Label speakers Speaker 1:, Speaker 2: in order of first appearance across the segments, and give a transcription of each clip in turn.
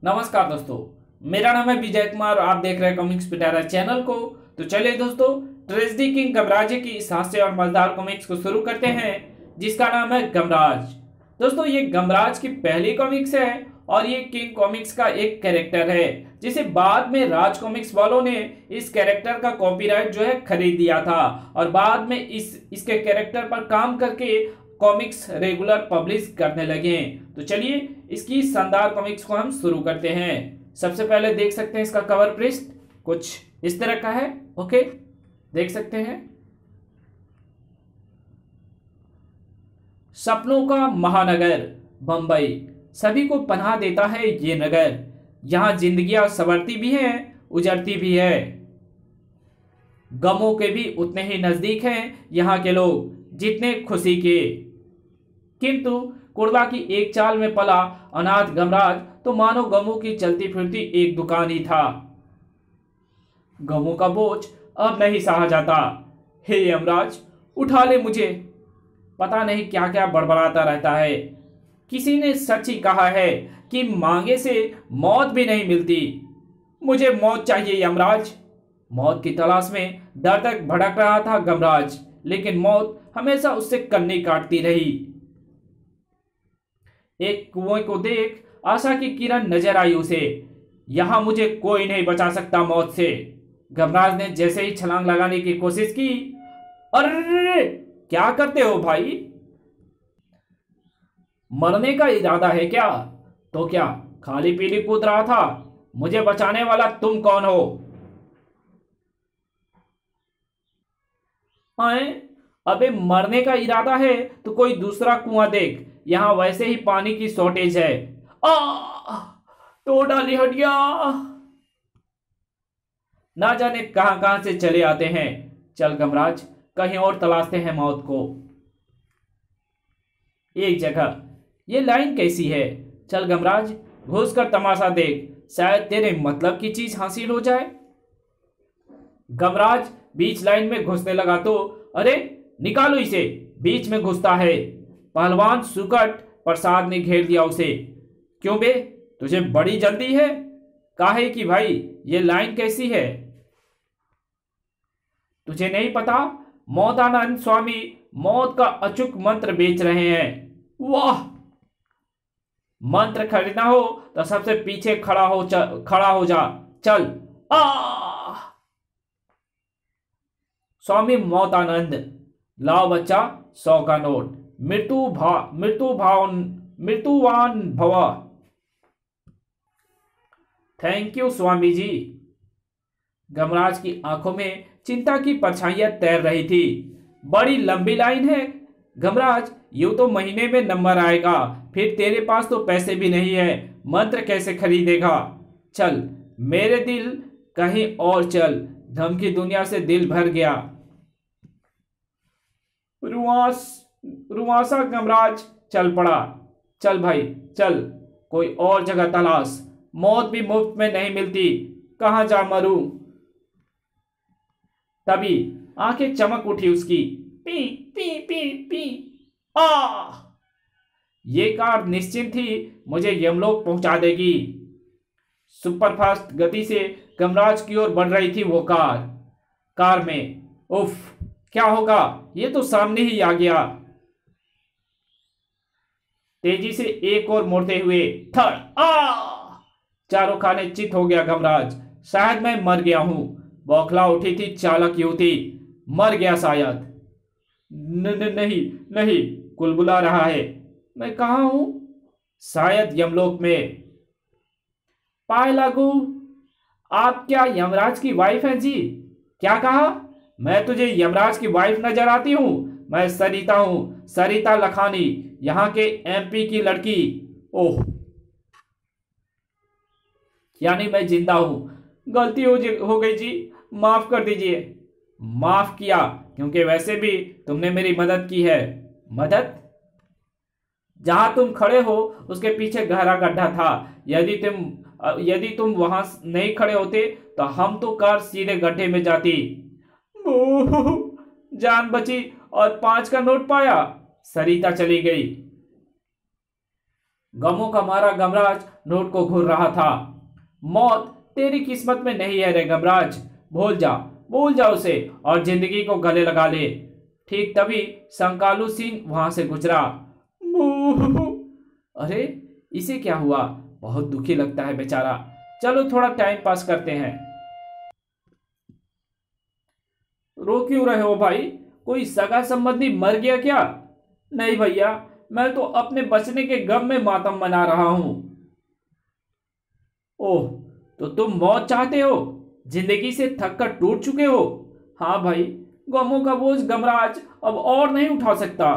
Speaker 1: नमस्कार दोस्तों, मेरा नाम है विजय कुमार और आप देख रहे हैं कॉमिक्स पिटारा चैनल को। तो चलिए दोस्तों, ट्रेजेडी किंग गमराज की इस हास्य और मजेदार कॉमिक्स को शुरू करते हैं, जिसका नाम है गमराज। दोस्तों, ये गमराज की पहली कॉमिक्स है और ये किंग कॉमिक्स का एक कैरेक्टर है, जिसे बाद में राज कॉमिक्स वालों ने इस कैरेक्टर का कॉपीराइट जो है खरीद दिया था और बाद में इसके कैरेक्टर पर काम करके कॉमिक्स रेगुलर पब्लिश करने लगे। तो चलिए इसकी शानदार कॉमिक्स को हम शुरू करते हैं। सबसे पहले देख सकते हैं इसका कवर पृष्ठ कुछ इस तरह का है। ओके, देख सकते हैं। सपनों का महानगर बंबई सभी को पनाह देता है ये नगर। यहां जिंदगियां संवरती भी हैं, उजड़ती भी है। गमों के भी उतने ही नजदीक हैं यहाँ के लोग जितने खुशी के। किंतु कुर्ला की एक चाल में पला अनाथ गमराज तो मानो गमों की चलती फिरती एक दुकान ही था। गमों का बोझ अब नहीं सहा जाता। हे यमराज, उठा ले मुझे। पता नहीं क्या क्या बड़बड़ाता रहता है। किसी ने सच ही कहा है कि मांगे से मौत भी नहीं मिलती। मुझे मौत चाहिए यमराज। मौत की तलाश में दर तक भटक रहा था गमराज, लेकिन मौत हमेशा उससे कन्नी काटती रही। एक कुएं को देख आशा की किरण नजर आई उसे। यहां मुझे कोई नहीं बचा सकता मौत से। गमराज ने जैसे ही छलांग लगाने की कोशिश की। अरे क्या करते हो भाई? मरने का इरादा है क्या? तो क्या खाली पीली कूद रहा था? मुझे बचाने वाला तुम कौन हो? आए, अबे मरने का इरादा है तो कोई दूसरा कुआं देख। यहां वैसे ही पानी की शॉर्टेज है। आ तो डाली हटिया। ना जाने कहां कहां से चले आते हैं। चल गमराज, कहीं और तलाशते हैं मौत को। एक जगह। ये लाइन कैसी है? चल गमराज, घुस कर तमाशा देख, शायद तेरे मतलब की चीज हासिल हो जाए। गमराज बीच लाइन में घुसने लगा तो अरे निकालो इसे, बीच में घुसता है। पहलवान सुकट प्रसाद ने घेर दिया उसे। क्यों बे, तुझे बड़ी जल्दी है? काहे कि भाई ये लाइन कैसी है? तुझे नहीं पता? मौतानंद स्वामी मौत का अचूक मंत्र बेच रहे हैं। वाह! मंत्र खरीदना हो तो सबसे पीछे खड़ा हो जा। चल। आ स्वामी मौतानंद, लाओ बच्चा 100 का नोट। मृत्युवान भव। Thank you Swami ji. गमराज की आंखों में चिंता की परछाइयां तैर रही थी। बड़ी लंबी लाइन है गमराज, यूं तो महीने में नंबर आएगा, फिर तेरे पास तो पैसे भी नहीं है, मंत्र कैसे खरीदेगा? चल मेरे दिल, कहीं और चल। धमकी दुनिया से दिल भर गया। रुआसा गमराज चल पड़ा। चल भाई चल, कोई और जगह तलाश। मौत भी मुफ्त में नहीं मिलती, कहां जा मरूं? तभी आंखें चमक उठी उसकी। पी पी पी पी। आ ये कार निश्चिंत थी मुझे यमलोक पहुंचा देगी। सुपरफास्ट गति से गमराज की ओर बढ़ रही थी वो कार में। उफ, क्या होगा? ये तो सामने ही आ गया। तेजी से एक और मुड़ते हुए थड़। चारों खाने चित हो गया गमराज। शायद मैं मर गया हूं। बौखला उठी थी चालक युवती। मर गया शायद। नहीं नहीं, कुलबुला रहा है। मैं कहा हूं? शायद यमलोक में। पाए लागू, आप क्या यमराज की वाइफ हैं जी? क्या कहा? मैं तुझे यमराज की वाइफ नजर आती हूं? मैं सरिता हूं, सरिता लखानी, यहां के एमपी की लड़की। ओह, यानी मैं जिंदा हूं। गलती हो गई जी, माफ कर दीजिए। माफ किया क्योंकि वैसे भी तुमने मेरी मदद की है। मदद? जहां तुम खड़े हो उसके पीछे गहरा गड्ढा था। यदि तुम वहां नहीं खड़े होते तो हम तो कार सीधे गड्ढे में जाती। जान बची और 5 का नोट पाया। सरिता चली गई। गमों का मारा गमराज नोट को घूर रहा था। मौत तेरी किस्मत में नहीं है रे गमराज, भूल जा उसे और जिंदगी को गले लगा ले। ठीक तभी संकालू सिंह वहां से गुजरा। अरे इसे क्या हुआ? बहुत दुखी लगता है बेचारा। चलो थोड़ा टाइम पास करते हैं। रो क्यों रहे हो भाई? कोई सगा संबंधी मर गया क्या? नहीं भैया, मैं तो अपने बचने के गम में मातम मना रहा हूं। ओह, तो तुम मौत चाहते हो? जिंदगी से थक कर टूट चुके हो? हाँ भाई, गमों का बोझ गमराज अब और नहीं उठा सकता।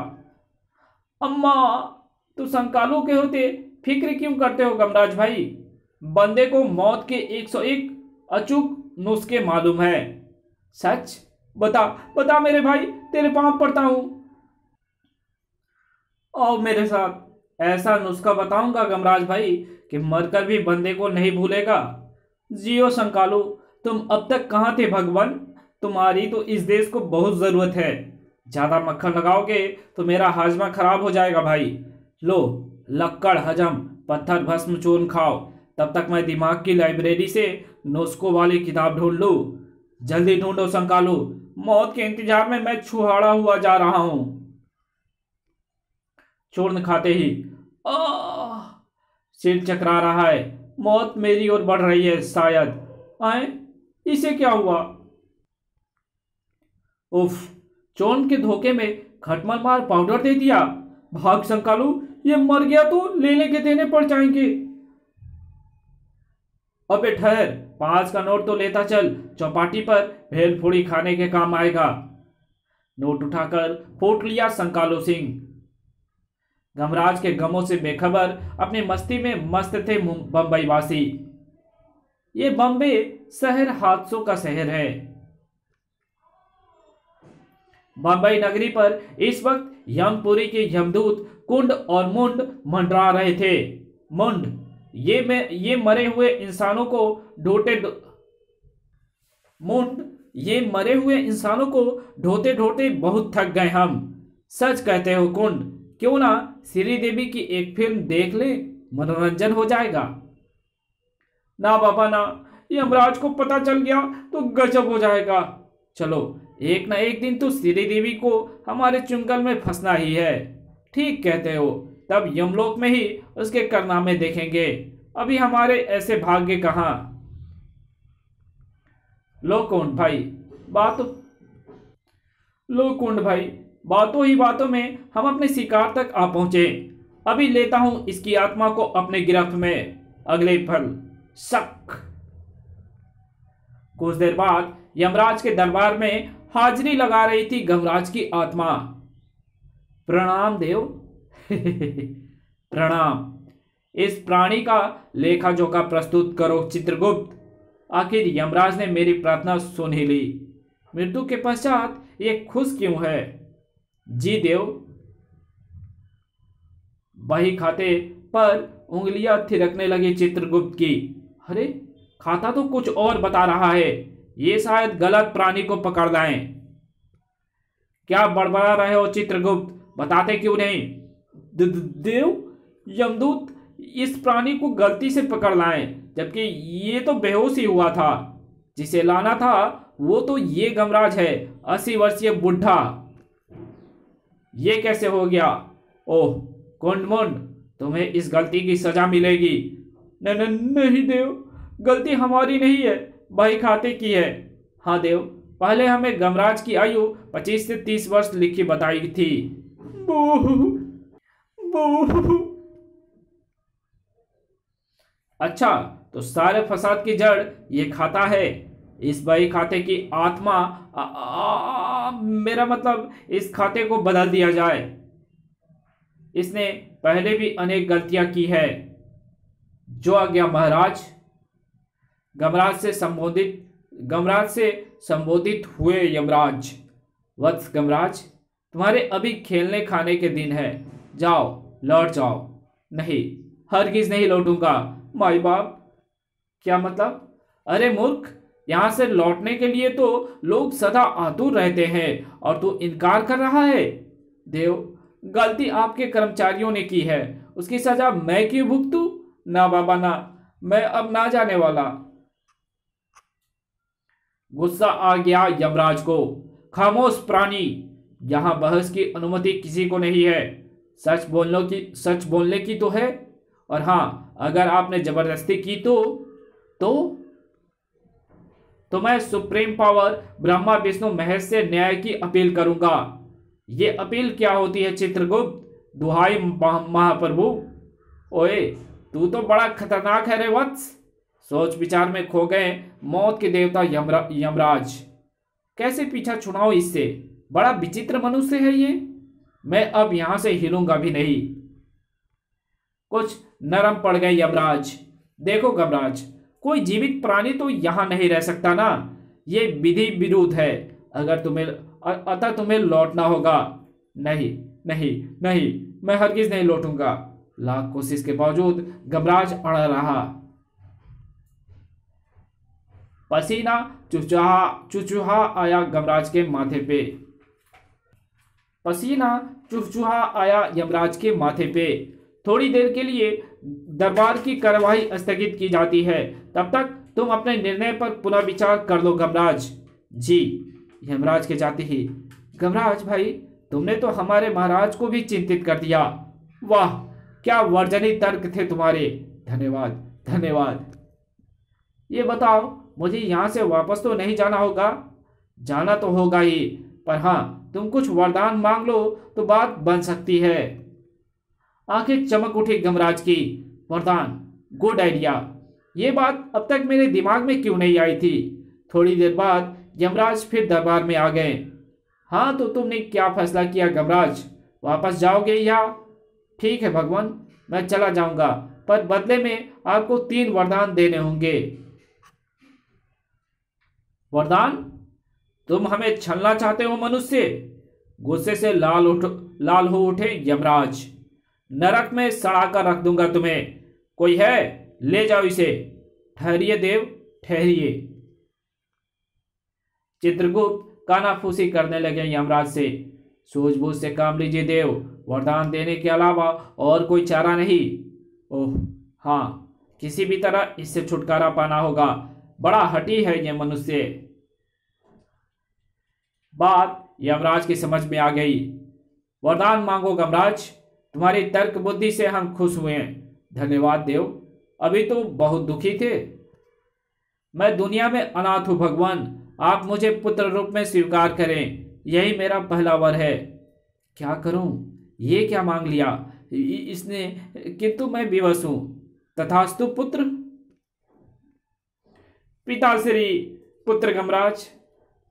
Speaker 1: अम्मा, तो संकालों के होते फिक्र क्यों करते हो गमराज भाई? बंदे को मौत के 101 अचूक नुस्खे मालूम है। सच बता बता मेरे भाई, तेरे पांव पड़ता हूं। और मेरे साथ ऐसा नुस्खा बताऊंगा गमराज भाई कि मरकर भी बंदे को नहीं भूलेगा। जियो संकालो, तुम अब तक कहाँ थे भगवान? तुम्हारी तो इस देश को बहुत जरूरत है। ज्यादा मक्खन लगाओगे तो मेरा हाजमा खराब हो जाएगा भाई। लो, लक्कड़ हजम पत्थर भस्म चूर्ण खाओ, तब तक मैं दिमाग की लाइब्रेरी से नुस्खों वाली किताब ढूंढ लूं। जल्दी ढूंढो संकालो, मौत के इंतजार में मैं छुहाड़ा हुआ जा रहा हूं। चूर्ण खाते ही सिर चकरा रहा है। मौत मेरी ओर बढ़ रही है शायद। आए, इसे क्या हुआ? उफ, चूर्ण के धोखे में खटमल मार पाउडर दे दिया। भाग संकालू, ये मर गया तो लेने के देने पड़ जाएंगे। अबे ठहर, 5 का नोट तो लेता चल, चौपाटी पर भेलपूरी खाने के काम आएगा। नोट उठाकर फूट लिया संकालो सिंह। गमराज के गमों से बेखबर अपनी मस्ती में मस्त थे बंबई वासी। ये बम्बे शहर हादसों का शहर है। बंबई नगरी पर इस वक्त यमपुरी के यमदूत कुंड और मुंड मंडरा रहे थे। मुंड, ये मरे हुए इंसानों को ढोते ढोते बहुत थक गए हम। सच कहते हो कुंड, क्यों ना श्री देवी की एक फिल्म देख ले, मनोरंजन हो जाएगा। ना बाबा ना, यमराज को पता चल गया तो गजब हो जाएगा। चलो, एक ना एक दिन तो श्री देवी को हमारे चुंगल में फंसना ही है। ठीक कहते हो, तब यमलोक में ही उसके कारनामे देखेंगे। अभी हमारे ऐसे भाग्य कहाँ। लो कुंड भाई, बातों ही बातों में हम अपने शिकार तक आ पहुंचे। अभी लेता हूं इसकी आत्मा को अपने गिरफ्त में। अगले पल शक। कुछ देर बाद यमराज के दरबार में हाजिरी लगा रही थी गमराज की आत्मा। प्रणाम देव। प्रणाम। इस प्राणी का लेखा जोखा प्रस्तुत करो चित्रगुप्त। आखिर यमराज ने मेरी प्रार्थना सुन ही ली। मृत्यु के पश्चात ये खुश क्यों है? जी देव। बही खाते पर उंगलियां थिरकने लगी चित्रगुप्त की। अरे, खाता तो कुछ और बता रहा है। ये शायद गलत प्राणी को पकड़ लाएं। क्या बड़बड़ा रहे हो चित्रगुप्त? बताते क्यों नहीं? देव, यमदूत इस प्राणी को गलती से पकड़ लाएं, जबकि ये तो बेहोश ही हुआ था। जिसे लाना था वो तो ये गमराज है, 80 वर्षीय बुढ़ा। ये कैसे हो गया? ओह कुंडमुंड, तुम्हें इस गलती की सजा मिलेगी। नहीं देव, गलती हमारी नहीं है, बही खाते की है। हाँ देव, पहले हमें गमराज की आयु 25 से 30 वर्ष लिखी बताई थी। अच्छा, तो सारे फसाद की जड़ ये खाता है। इस बही खाते की आत्मा मेरा मतलब इस खाते को बदल दिया जाए। इसने पहले भी अनेक गलतियां की है। जो आज्ञा महाराज। गमराज से संबोधित हुए यमराज। वत्स गमराज, तुम्हारे अभी खेलने खाने के दिन है। जाओ, लौट जाओ। नहीं, हरगिज नहीं लौटूंगा। माई बाप, क्या मतलब? अरे मूर्ख, यहां से लौटने के लिए तो लोग सदा आतुर रहते हैं और तू इनकार कर रहा है। देव, गलती आपके कर्मचारियों ने की है। उसकी सजा मैं क्यों भुगतूं? ना बाबा ना, मैं अब ना जाने वाला। गुस्सा आ गया यमराज को। खामोश प्राणी, यहां बहस की अनुमति किसी को नहीं है। सच बोलने की तो है, और हां, अगर आपने जबरदस्ती की तो तो मैं सुप्रीम पावर ब्रह्मा विष्णु महेश से न्याय की अपील करूंगा। ये अपील क्या होती है चित्रगुप्त? दुहाई महाप्रभु। ओए, तू तो बड़ा खतरनाक है रे वत्स। सोच विचार में खो गए मौत के देवता यमराज। कैसे पीछा छुड़ाऊं इससे? बड़ा विचित्र मनुष्य है ये। मैं अब यहां से हिलूंगा भी नहीं। कुछ नरम पड़ गए यमराज। देखो गमराज, कोई जीवित प्राणी तो यहां नहीं रह सकता ना। ये विधि विरुद्ध है। अतः तुम्हें लौटना होगा। नहीं नहीं नहीं, मैं हरगिज नहीं लौटूंगा। लाख कोशिश के बावजूद गमराज अड़ा रहा। पसीना चुचुहा आया गमराज के माथे पे। पसीना चुचुहा आया यमराज के माथे पे। थोड़ी देर के लिए दरबार की कार्यवाही स्थगित की जाती है। तब तक तुम अपने निर्णय पर पुनर्विचार कर लो गमराज। जी। यमराज के जाते ही, गमराज भाई, तुमने तो हमारे महाराज को भी चिंतित कर दिया। वाह, क्या वर्जनी तर्क थे तुम्हारे। धन्यवाद धन्यवाद। ये बताओ, मुझे यहां से वापस तो नहीं जाना होगा? जाना तो होगा ही, पर हां, तुम कुछ वरदान मांग लो तो बात बन सकती है। आंखें चमक उठी गमराज की। वरदान, गुड आइडिया। ये बात अब तक मेरे दिमाग में क्यों नहीं आई थी? थोड़ी देर बाद यमराज फिर दरबार में आ गए। हाँ, तो तुमने क्या फैसला किया गमराज? वापस जाओगे या? ठीक है भगवान, मैं चला जाऊंगा, पर बदले में आपको 3 वरदान देने होंगे। वरदान? तुम हमें छलना चाहते हो मनुष्य? गुस्से से लाल हो उठे यमराज। नरक में सड़ाकर रख दूंगा तुम्हें। कोई है? ले जाओ इसे। ठहरिए देव, ठहरिए। चित्रगुप्त कानाफूसी करने लगे यमराज से। सूझबूझ से काम लीजिए देव, वरदान देने के अलावा और कोई चारा नहीं। ओह हाँ, किसी भी तरह इससे छुटकारा पाना होगा। बड़ा हठी है ये मनुष्य। बात यमराज की समझ में आ गई। वरदान मांगो गमराज, तुम्हारी तर्क बुद्धि से हम खुश हुए हैं। धन्यवाद देव, अभी तो बहुत दुखी थे। मैं दुनिया में अनाथ हूं भगवान, आप मुझे पुत्र रूप में स्वीकार करें, यही मेरा पहला वर है। क्या करूं? ये क्या मांग लिया इसने, किंतु मैं विवश हूं। तथास्तु पुत्र। पिताश्री, पुत्र गमराज।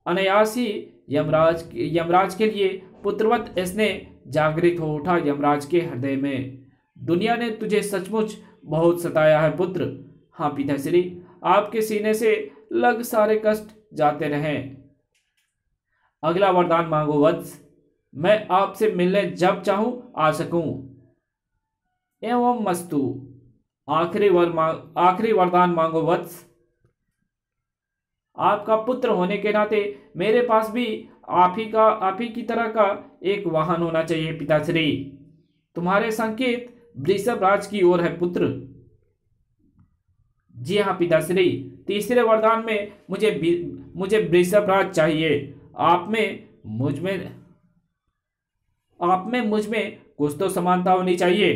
Speaker 1: अनायास ही यमराज के लिए पुत्रवत स्नेह जागृत हो उठा यमराज के हृदय में। दुनिया ने तुझे सचमुच बहुत सताया है पुत्र। हाँ पिताश्री, आपके सीने से लग सारे कष्ट जाते रहें। अगला वरदान मांगो वत्स, मैं आपसे मिलने जब चाहूं आ सकूं। एवं मस्तु। आखिरी वरदान मांगो वत्स। आपका पुत्र होने के नाते मेरे पास भी आप ही की तरह का एक वाहन होना चाहिए पिताश्री। तुम्हारे संकेत वृषभ राज की ओर है पुत्र। जी हाँ पिताश्री, तीसरे वरदान में मुझे वृषभ राज चाहिए। आप में मुझ में कुछ तो समानता होनी चाहिए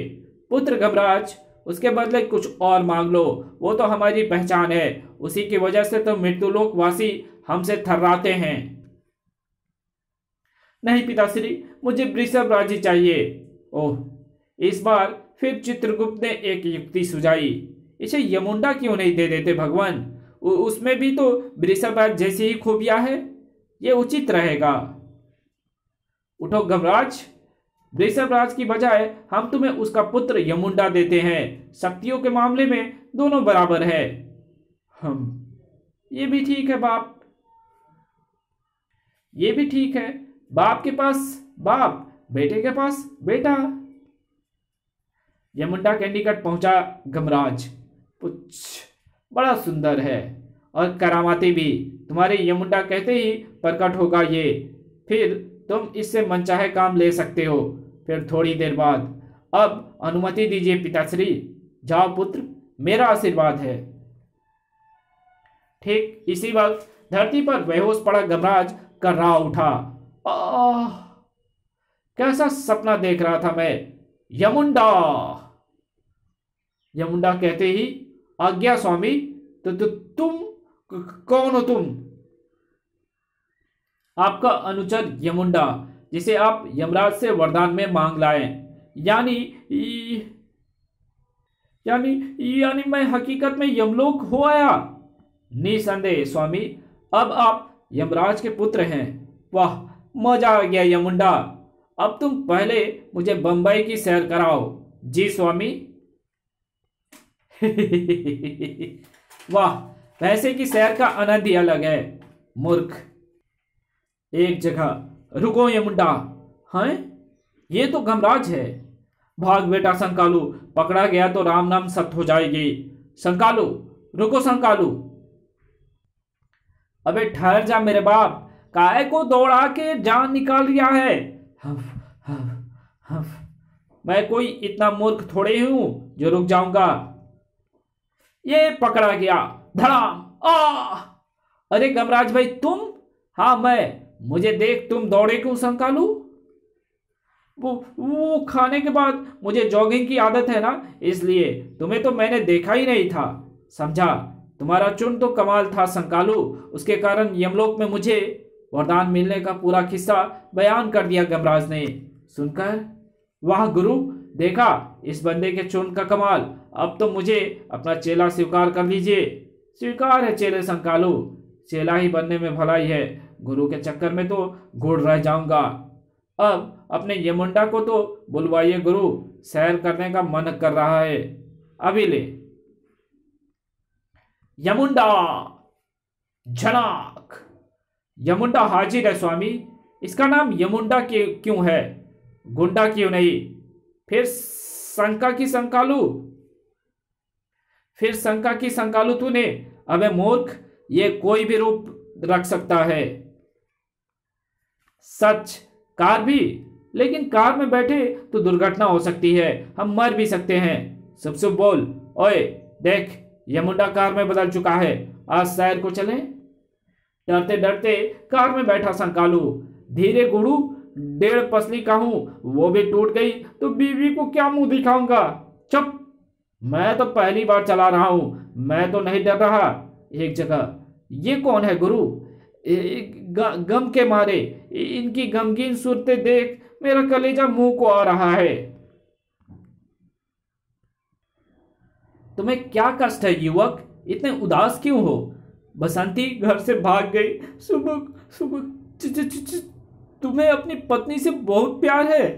Speaker 1: पुत्र गमराज। उसके बदले कुछ और मांग लो, वो तो हमारी पहचान है। उसी की वजह से तो मृत्युलोक वासी हमसे थर्राते हैं। नहीं पिताश्री, मुझे वृषभ राज ही चाहिए। ओह, इस बार फिर चित्रगुप्त ने एक युक्ति सुझाई। इसे यमुंडा क्यों नहीं दे देते भगवान? उसमें भी तो वृषभ राज जैसी ही खूबियां है, ये उचित रहेगा। उठो गमराज, वृषभ राज की बजाय हम तुम्हें उसका पुत्र यमुंडा देते हैं। शक्तियों के मामले में दोनों बराबर है। ये भी ठीक है बाप, ये भी ठीक है। बाप के पास बाप, बेटे के पास बेटा। यमुंडा के निकट पहुंचा गमराज। बड़ा सुंदर है और करामाती भी। तुम्हारे यमुंडा कहते ही प्रकट होगा ये। फिर तुम इससे मनचाहे काम ले सकते हो। फिर थोड़ी देर बाद अब अनुमति दीजिए पिताश्री, जाओ पुत्र, मेरा आशीर्वाद है। ठीक इसी वक्त धरती पर बेहोश पड़ा गमराज कर्रा उठा। आह, कैसा सपना देख रहा था मैं। यमुंडा, यमुंडा कहते ही, आज्ञा स्वामी। तो तुम कौन हो तुम? आपका अनुचर यमुंडा, जिसे आप यमराज से वरदान में मांग लाए। यानी यानी यानी मैं हकीकत में यमलोक हो आया। निसंदेह स्वामी, अब आप यमराज के पुत्र हैं। वाह, मजा आ गया यमुंडा। अब तुम पहले मुझे बंबई की सैर कराओ। जी स्वामी। वाह, पैसे की सैर का आनंद ही अलग है। मूर्ख, एक जगह रुको यमुंडा। हैं, ये तो गमराज है। भाग बेटा संकालू, पकड़ा गया तो राम नाम सत्य हो जाएगी। संकालू, रुको संकालू। अबे ठहर जा मेरे बाप, काय को दौड़ा के जान निकाल लिया है। हफ, हफ, हफ। मैं कोई इतना मूर्ख थोड़े ही हूं जो रुक जाऊंगा। ये पकड़ा गया। धड़ाम। अरे गमराज भाई तुम? हाँ मैं। मुझे देख तुम दौड़े क्यों संकालू? वो खाने के बाद मुझे जॉगिंग की आदत है ना, इसलिए। तुम्हें तो मैंने देखा ही नहीं था। समझा, तुम्हारा चुन तो कमाल था संकालू। उसके कारण यमलोक में मुझे वरदान मिलने का पूरा किस्सा बयान कर दिया गमराज ने। सुनकर वाह गुरु, देखा इस बंदे के चुन का कमाल। अब तो मुझे अपना चेला स्वीकार कर लीजिए। स्वीकार है चेले संकालू, चेला ही बनने में भलाई है। गुरु के चक्कर में तो घुड़ रह जाऊंगा। अब अपने यमुंडा को तो बुलवाइए गुरु, सैर करने का मन कर रहा है। अभी ले। यमुंडा झनाक। यमुंडा हाजिर है स्वामी। इसका नाम यमुंडा क्यों है, गुंडा क्यों नहीं? फिर शंका की संकालू, फिर शंका की संकालू तूने। अबे मूर्ख, ये कोई भी रूप रख सकता है। सच, कार भी। लेकिन कार में बैठे तो दुर्घटना हो सकती है, हम मर भी सकते हैं। शुभ शुभ बोल। ओए देख, यमुंडा कार में बदल चुका है। आज सैर को चलें? डरते डरते कार में बैठा संकालू। धीरे गुरु, 1.5 पसली का हूं, वो भी टूट गई तो बीवी को क्या मुंह दिखाऊंगा। चुप, मैं तो पहली बार चला रहा हूं, मैं तो नहीं डर रहा। एक जगह, ये कौन है गुरु? गम के मारे इनकी गमगीन सूरतें देख मेरा कलेजा मुंह को आ रहा है। तुम्हें क्या कष्ट है युवक, इतने उदास क्यों हो? बसंती घर से भाग गई सुबह सुबह। तुम्हें अपनी पत्नी से बहुत प्यार है।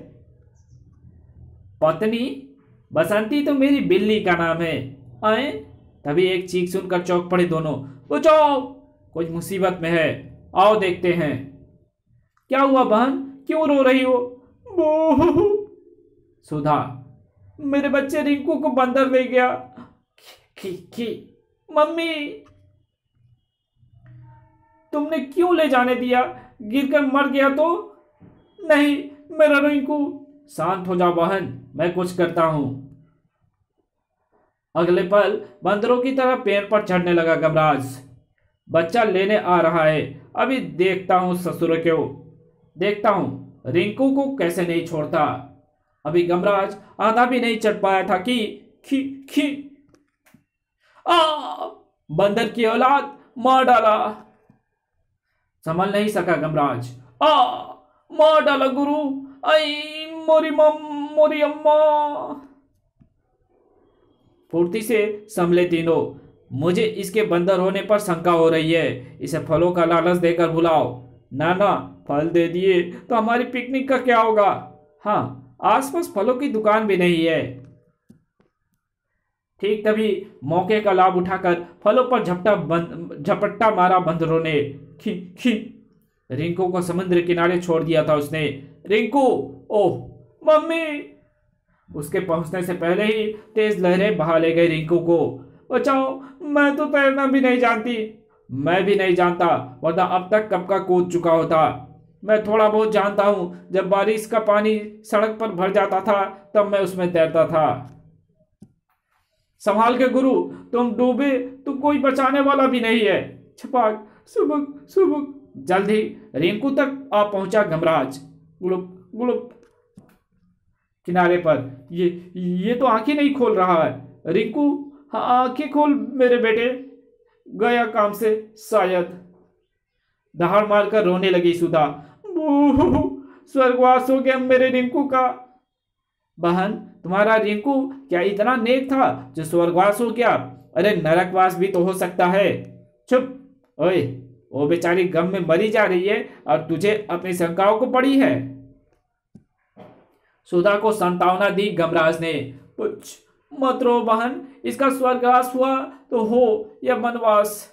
Speaker 1: पत्नी? बसंती तो मेरी बिल्ली का नाम है। आए, तभी एक चीख सुनकर चौंक पड़े दोनों। बचाओ, कुछ मुसीबत में है, आओ देखते हैं। क्या हुआ बहन, क्यों रो रही हो? सुधा, मेरे बच्चे रिंकू को बंदर ले गया। खी मम्मी, तुमने क्यों ले जाने दिया? गिरकर मर गया तो? नहीं, मेरा रिंकू। शांत हो जाओ बहन, मैं कुछ करता हूं। अगले पल बंदरों की तरह पेड़ पर चढ़ने लगा गमराज। बच्चा लेने आ रहा है, अभी देखता हूं ससुर को, देखता हूं रिंकू को कैसे नहीं छोड़ता। अभी गमराज आधा भी नहीं चढ़ पाया था कि खी खी बंदर की औलाद, मार डाला। संभल नहीं सका गमराज। मार डाला गुरु। आई मोरी अम्मा। फुर्ती से संभले तीनों। मुझे इसके बंदर होने पर शंका हो रही है, इसे फलों का लालच देकर भुलाओ। ना, फल दे दिए तो हमारी पिकनिक का क्या होगा? हाँ, आसपास फलों की दुकान भी नहीं है। ठीक तभी मौके का लाभ उठाकर फलों पर झपट्टा मारा बंदरों ने। खी खी। रिंकू को समुद्र किनारे छोड़ दिया था उसने। रिंकू, ओह मम्मी। उसके पहुंचने से पहले ही तेज लहरें बहा ले गई रिंकू को। बचाओ, मैं तो तैरना भी नहीं जानती। मैं भी नहीं जानता, वरना अब तक कब का कूद चुका होता। मैं थोड़ा बहुत जानता हूं। जब बारिश का पानी सड़क पर भर जाता था तब मैं उसमें तैरता था। संभाल के गुरु, तुम डूबे तो कोई बचाने वाला भी नहीं है। छपाक, सुबुक सुबुक। जल्द ही रिंकू तक आ पहुंचा गमराज। गुलुप गुलुप। किनारे पर ये तो आंखें नहीं खोल रहा है। रिंकू, हाँ, आंखें खोल मेरे बेटे। गया काम से शायद। दहाड़ मारकर रोने लगी सुधा। बूह, स्वर्गवास हो गया मेरे रिंकू का। बहन, तुम्हारा रिंकू क्या इतना नेक था जो स्वर्गवास हो गया? अरे नरकवास भी तो हो सकता है। चुप। ओए, वो बेचारी गम में मरी जा रही है और तुझे अपनी शंकाओं को पड़ी है। सुधा को सांत्वना दी गमराज ने। कुछ मत रो बहन, इसका स्वर्गवास हुआ तो हो या वनवास,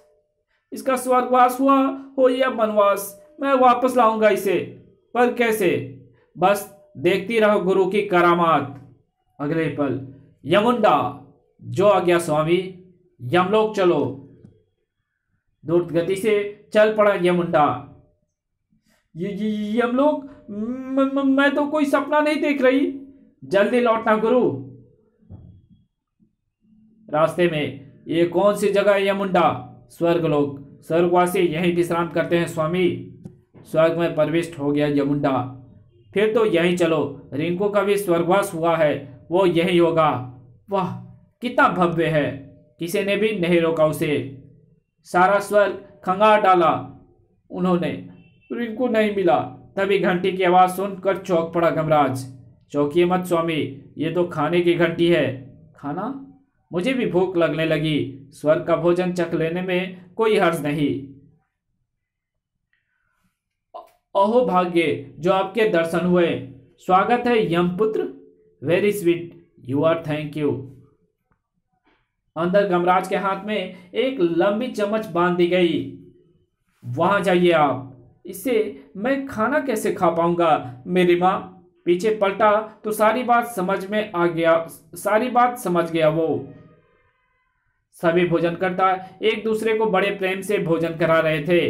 Speaker 1: इसका स्वर्गवास हुआ हो या वनवास, मैं वापस लाऊंगा इसे। पर कैसे? बस देखती रहो गुरु की करामात। अगले पल, यमुंडा, जो आ गया स्वामी, यमलोक चलो। द्रुत गति से चल पड़ा यमुंडा। यमलोक? मैं तो कोई सपना नहीं देख रही। जल्दी लौटना गुरु। रास्ते में, ये कौन सी जगह है यमुंडा? स्वर्गलोक। स्वर्गवासी यहीं विश्राम करते हैं स्वामी। स्वर्ग में प्रविष्ट हो गया यमुंडा। फिर तो यहीं चलो। रिंकू का भी स्वर्गवास हुआ है, वो यही होगा। वाह, कितना भव्य है। किसी ने भी नहीं रोका उसे। सारा स्वर्ग खंगार डाला उन्होंने। रिंकू नहीं मिला। तभी घंटी की आवाज सुनकर चौंक पड़ा गमराज। चौंकिए मत स्वामी, ये तो खाने की घंटी है। खाना? मुझे भी भूख लगने लगी। स्वर्ग का भोजन चख लेने में कोई हर्ज नहीं। अहो भाग्य जो आपके दर्शन हुए। स्वागत है Yamputra. Very sweet, you are, thank you. अंदर गमराज के हाथ में एक लंबी चम्मच बांध दी गई। वहां जाइए आप। इससे मैं खाना कैसे खा पाऊंगा मेरी माँ? पीछे पलटा तो सारी बात समझ में आ गया। सारी बात समझ गया वो। सभी भोजन करता एक दूसरे को बड़े प्रेम से भोजन करा रहे थे।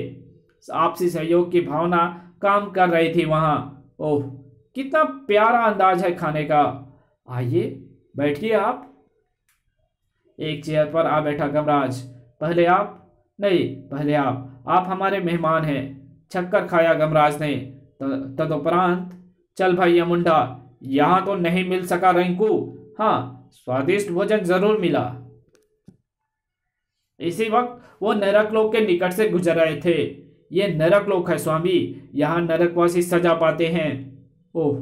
Speaker 1: आपसी सहयोग की भावना काम कर रही थी वहां। ओह, कितना प्यारा अंदाज है खाने का। आइए बैठिए आप। एक चेयर पर आ बैठा गमराज। पहले आप? नहीं, पहले आप हमारे मेहमान हैं। छक्कर खाया गमराज ने। तदुपरांत, चल भाई यमुंडा, यहां तो नहीं मिल सका रिंकू। हाँ, स्वादिष्ट भोजन जरूर मिला। इसी वक्त वो नरकलोक के निकट से गुजर रहे थे। ये नरकलोक है स्वामी, यहाँ नरकवासी सजा पाते हैं। ओह,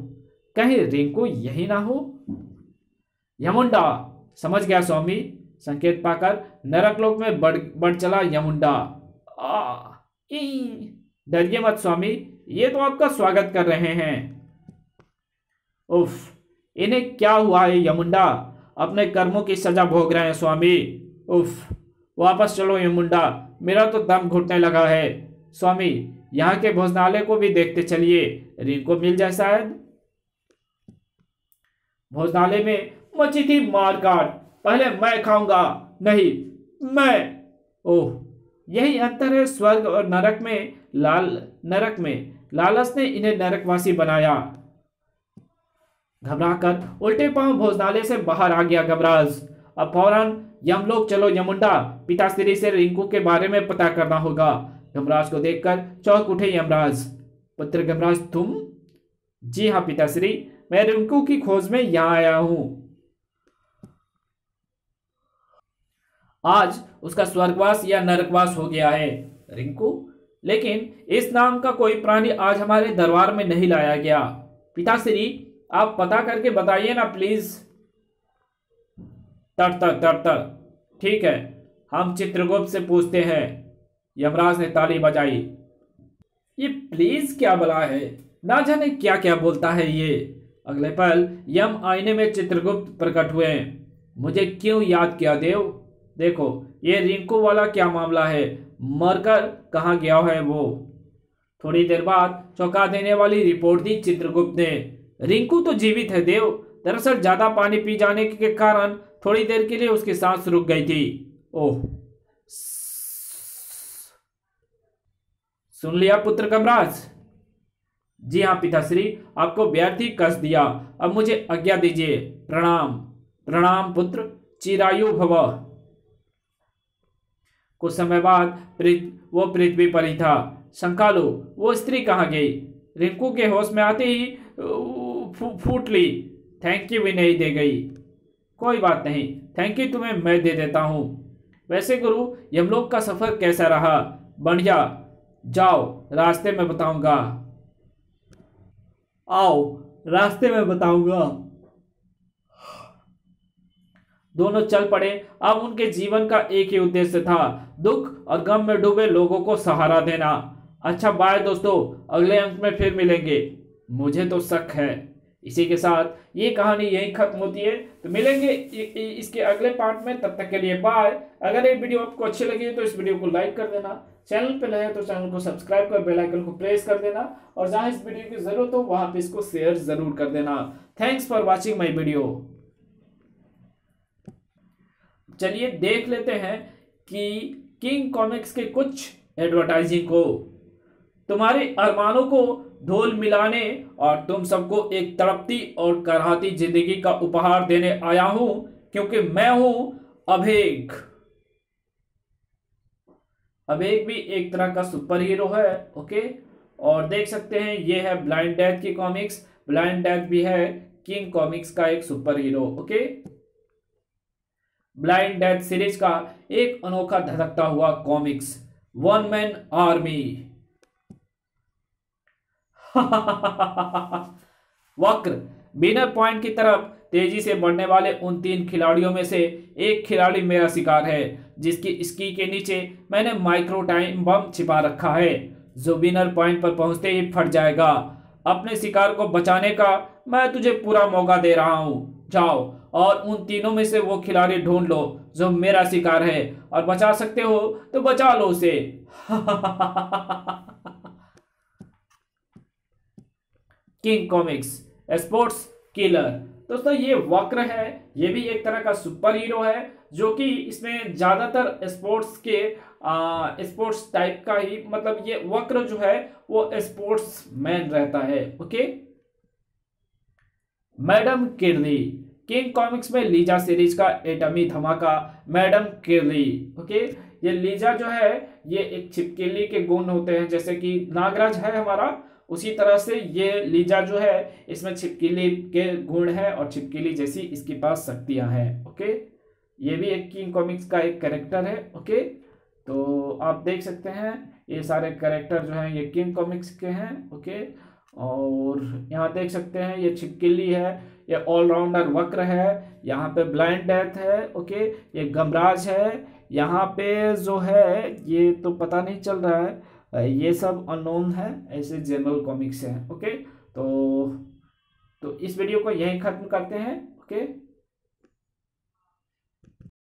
Speaker 1: कहीं रिंकू यही ना हो। यमुंडा, समझ गया स्वामी। संकेत पाकर नरकलोक में बढ़ चला यमुंडा। डरिए मत स्वामी, ये तो आपका स्वागत कर रहे हैं। उफ, इन्हें क्या हुआ है यमुंडा? अपने कर्मों की सजा भोग रहे हैं स्वामी। उफ, वापस चलो यमुंडा, मेरा तो दम घुटने लगा है। स्वामी, यहाँ के भोजनालय को भी देखते चलिए, रिंकू मिल जाए शायद। भोजनालय में मची थी मारकाट। पहले मैं खाऊंगा। नहीं, मैं। ओह, यही अंतर है स्वर्ग और नरक में। नरक में लालच ने इन्हें नरकवासी बनाया। घबराकर उल्टे पांव भोजनालय से बाहर आ गया गमराज। अब फौरन यमलोक चलो यमुंडा, पिताश्री से रिंकू के बारे में पता करना होगा। गमराज को देखकर चौंक उठे यमराज। पुत्र गमराज, तुम? जी हाँ पिताश्री, मैं रिंकू की खोज में यहाँ आया हूं। आज उसका स्वर्गवास या नरकवास हो गया है। रिंकू? लेकिन इस नाम का कोई प्राणी आज हमारे दरबार में नहीं लाया गया। पिताश्री, आप पता करके बताइए ना प्लीज। तर। ठीक है, हम चित्रगुप्त से पूछते हैं। यमराज ने ताली बजाई। ये प्लीज क्या बला है? ना जाने क्या क्या बोलता है ये। अगले पल यम आईने में चित्रगुप्त प्रकट हुए। मुझे क्यों याद किया देव? देखो, ये रिंकू वाला क्या मामला है, मरकर कहाँ गया है वो? थोड़ी देर बाद चौंका देने वाली रिपोर्ट दी चित्रगुप्त ने। रिंकू तो जीवित है देव। दरअसल ज्यादा पानी पी जाने के कारण थोड़ी देर के लिए उसकी सांस रुक गई थी। ओह, सुन लिया पुत्र गमराज? जी हाँ पिताश्री, आपको व्यर्थ ही कस दिया। अब मुझे आज्ञा दीजिए। प्रणाम। प्रणाम पुत्र, चिरायु भव। कुछ समय बाद वो पृथ्वी पर ही था। शंकालू, वो स्त्री कहाँ गई? रिंकू के होश में आते ही फूट ली। थैंक यू भी नहीं दे गई। कोई बात नहीं, थैंक यू तुम्हें मैं दे देता हूँ। वैसे गुरु, यमलोक का सफर कैसा रहा? बढ़िया। जाओ, रास्ते में बताऊंगा। आओ, रास्ते में बताऊंगा। दोनों चल पड़े। अब उनके जीवन का एक ही उद्देश्य था, दुख और गम में डूबे लोगों को सहारा देना। अच्छा बाय दोस्तों, अगले अंक में फिर मिलेंगे। मुझे तो शक है। इसी के साथ ये कहानी यहीं खत्म होती है। तो मिलेंगे इसके अगले पार्ट में। तब तक के लिए बाय। अगर ये वीडियो आपको अच्छी लगी तो इस वीडियो को लाइक कर देना। चैनल पे नए हैं तो चैनल को सब्सक्राइब कर बेल आइकन को प्रेस कर देना। और जहां इस वीडियो की जरूरत हो वहां पे इसको शेयर जरूर कर देना। Thanks for watching my video. चलिए देख लेते हैं कि किंग कॉमिक्स के कुछ एडवर्टाइजिंग को। तुम्हारे अरमानों को ढोल मिलाने और तुम सबको एक तड़पती और कराहती जिंदगी का उपहार देने आया हूं, क्योंकि मैं हूं अभेग। अभेग भी एक तरह का सुपर हीरो है। ओके, और देख सकते हैं ये है ब्लाइंड डेथ की कॉमिक्स। ब्लाइंड डेथ भी है किंग कॉमिक्स का एक super hero. Okay, blind death series का एक अनोखा धधकता हुआ कॉमिक्स, वन मैन आर्मी। वक्र विनर पॉइंट की तरफ तेजी से बढ़ने वाले उन 3 खिलाड़ियों में से एक खिलाड़ी मेरा शिकार है, जिसकी स्की के नीचे मैंने माइक्रो टाइम बम छिपा रखा है, जो विनर पॉइंट पर पहुंचते ही फट जाएगा। अपने शिकार को बचाने का मैं तुझे पूरा मौका दे रहा हूं। जाओ और उन तीनों में से वो खिलाड़ी ढूंढ लो जो मेरा शिकार है, और बचा सकते हो तो बचा लो उसे। King comics sports killer. दोस्तों ये वक्र है, ये भी एक तरह का सुपर हीरो है, जो कि इसमें ज्यादातर स्पोर्ट्स टाइप का ही, मतलब ये वक्र जो है वो स्पोर्ट्स मैन रहता है। ओके, मैडम किरली किंग कॉमिक्स में लीजा सीरीज का एटमी धमाका मैडम किरली। ओके, ये लीजा जो है ये एक छिपकली के गुण होते हैं, जैसे कि नागराज है हमारा, उसी तरह से ये लीजा जो है इसमें छिपकली के गुण है और छिपकली जैसी इसके पास शक्तियां हैं। ओके, ये भी एक किंग कॉमिक्स का एक कैरेक्टर है। ओके, तो आप देख सकते हैं ये सारे कैरेक्टर जो हैं ये किंग कॉमिक्स के हैं। ओके, और यहाँ देख सकते हैं ये छिपकली है, ये ऑलराउंडर वक्र है, यहाँ पे ब्लाइंड डेथ है। ओके, ये गमराज है, यहाँ पे जो है ये तो पता नहीं चल रहा है, ये सब अननोन है, ऐसे जनरल कॉमिक्स हैं। ओके, तो इस वीडियो को यहीं खत्म करते हैं। ओके।